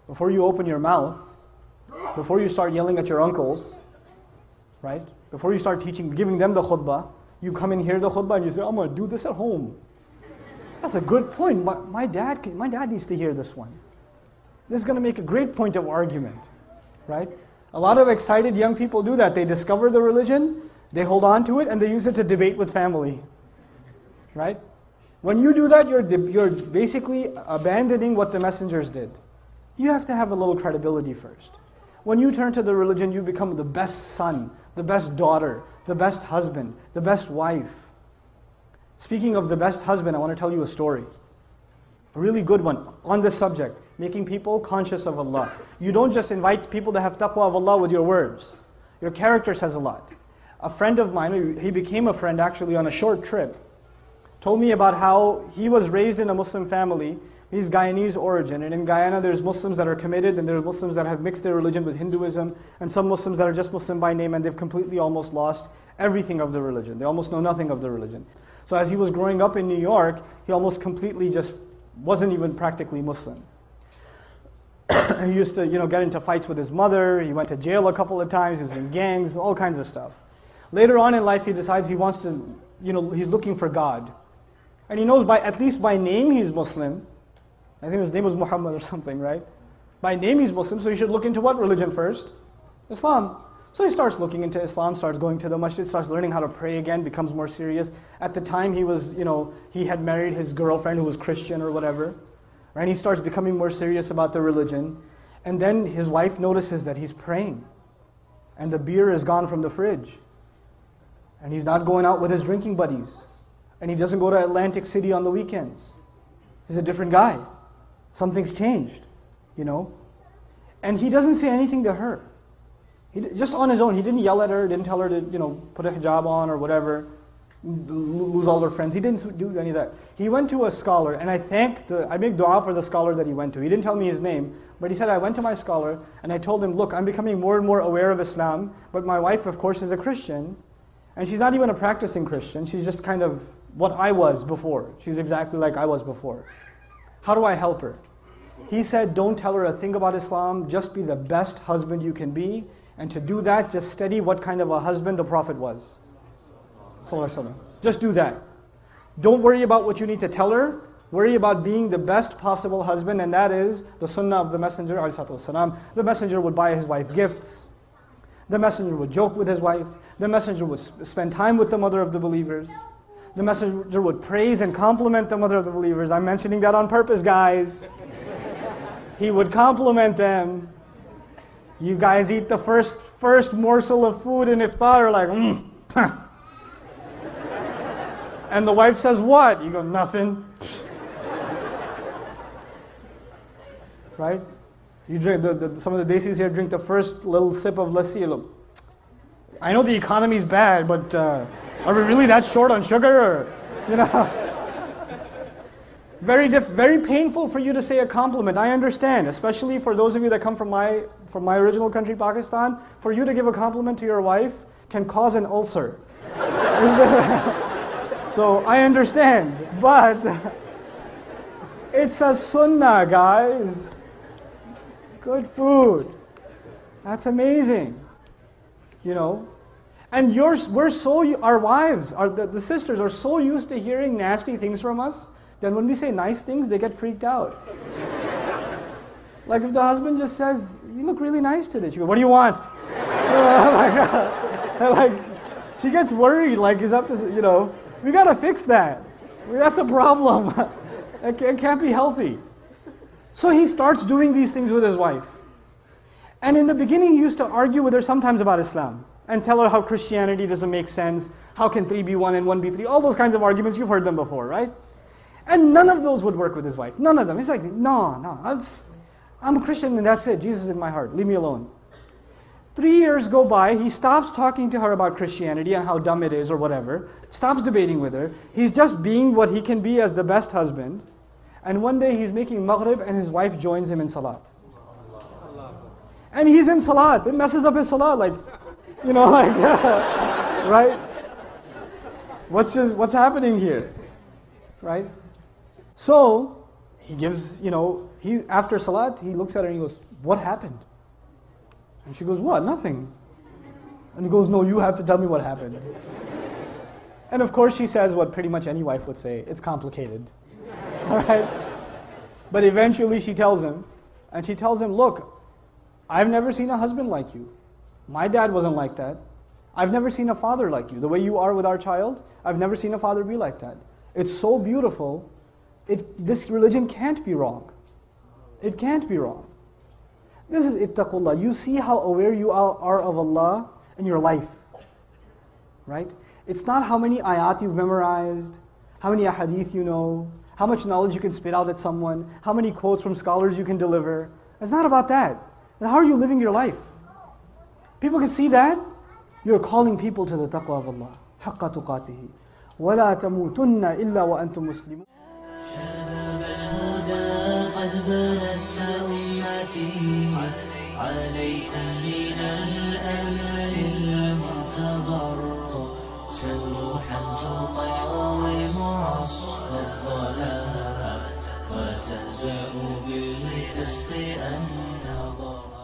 before you open your mouth, before you start yelling at your uncles, right? Before you start giving them the khutbah, you come and hear the khutbah and you say, I'm going to do this at home. That's a good point. My dad needs to hear this one. This is going to make a great point of argument, right? A lot of excited young people do that. They discover the religion, they hold on to it, and they use it to debate with family, right? When you do that, you're basically abandoning what the messengers did. You have to have a little credibility first. When you turn to the religion, you become the best son, the best daughter, the best husband, the best wife. Speaking of the best husband, I want to tell you a story. A really good one on this subject, making people conscious of Allah. You don't just invite people to have taqwa of Allah with your words. Your character says a lot. A friend of mine, he became a friend actually on a short trip, told me about how he was raised in a Muslim family. He's Guyanese origin, and in Guyana there's Muslims that are committed, and there's Muslims that have mixed their religion with Hinduism, and some Muslims that are just Muslim by name, and they've completely almost lost everything of the religion. They almost know nothing of the religion. So as he was growing up in New York, he almost completely just wasn't even practically Muslim. He used to, get into fights with his mother. He went to jail a couple of times. He was in gangs, all kinds of stuff. Later on in life, he decides he wants to, he's looking for God. And he knows at least by name he's Muslim. I think his name was Muhammad or something, right? By name he's Muslim, so he should look into what religion first? Islam. So he starts looking into Islam, starts going to the masjid, starts learning how to pray again, becomes more serious. At the time he was, he had married his girlfriend who was Christian or whatever. Right? He starts becoming more serious about the religion. And then his wife notices that he's praying. And the beer is gone from the fridge. And he's not going out with his drinking buddies. And he doesn't go to Atlantic City on the weekends. He's a different guy. Something's changed, And he doesn't say anything to her. Just on his own, he didn't yell at her, didn't tell her to, put a hijab on or whatever, lose all her friends. He didn't do any of that. He went to a scholar, and I make dua for the scholar that he went to. He didn't tell me his name, but he said, I went to my scholar, and I told him, look, I'm becoming more and more aware of Islam, but my wife, of course, is a Christian, and she's not even a practicing Christian. She's just kind of what I was before. She's exactly like I was before. How do I help her? He said, don't tell her a thing about Islam, just be the best husband you can be, and to do that, just study what kind of a husband the Prophet was. Just do that. Don't worry about what you need to tell her, worry about being the best possible husband, and that is the sunnah of the Messenger ﷺ. The Messenger would buy his wife gifts, the Messenger would joke with his wife, the Messenger would spend time with the mother of the believers, the Messenger would praise and compliment the mother of the believers. I'm mentioning that on purpose, guys. He would compliment them. You guys eat the first morsel of food in iftar, like, And the wife says, what? You go, nothing. Right? You drink, some of the desis here drink the first little sip of lassi. Look, I know the economy's bad, but are we really that short on sugar? Or, very painful for you to say a compliment. I understand, especially for those of you that come from my original country, Pakistan. For you to give a compliment to your wife can cause an ulcer. So I understand, but it's a sunnah, guys. Good food. That's amazing. And our wives, the sisters are so used to hearing nasty things from us that when we say nice things, they get freaked out. Like if the husband just says, you look really nice today. She goes, what do you want? like, she gets worried, like he's up to, we got to fix that. That's a problem. It can't be healthy. So he starts doing these things with his wife. And in the beginning, he used to argue with her sometimes about Islam and tell her how Christianity doesn't make sense. How can 3 be 1 and 1 be 3? All those kinds of arguments, you've heard them before, right? And none of those would work with his wife. None of them. He's like, no, I'm a Christian and that's it. Jesus is in my heart. Leave me alone. 3 years go by, he stops talking to her about Christianity and how dumb it is or whatever, stops debating with her. He's just being what he can be as the best husband. And one day he's making maghrib and his wife joins him in salat. And he's in salat. It messes up his salat, right? What's happening here? Right? So, he gives, after salat, he looks at her and he goes, what happened? And she goes, what? Nothing. And he goes, no, you have to tell me what happened. And of course she says what pretty much any wife would say, it's complicated. All right? But eventually she tells him, and she tells him, look, I've never seen a husband like you. My dad wasn't like that. I've never seen a father like you. The way you are with our child, I've never seen a father be like that. It's so beautiful. This religion can't be wrong. It can't be wrong. This is ittaqullah. You see how aware you are of Allah in your life. Right? It's not how many ayat you've memorized, how many ahadith you know, how much knowledge you can spit out at someone, how many quotes from scholars you can deliver. It's not about that. It's how are you living your life? People can see that. You're calling people to the taqwa of Allah. حَقَّ تُقَاتِهِ وَلَا تَمُوتُنَّ إِلَّا وَأَنْتُمْ مُسْلِمُونَ. شباب الهدى قد بلغت أمتي عليكم من الأمل المنتظر سروحا تقاوم عصف الظلام وتهزأ بالفسق النظر.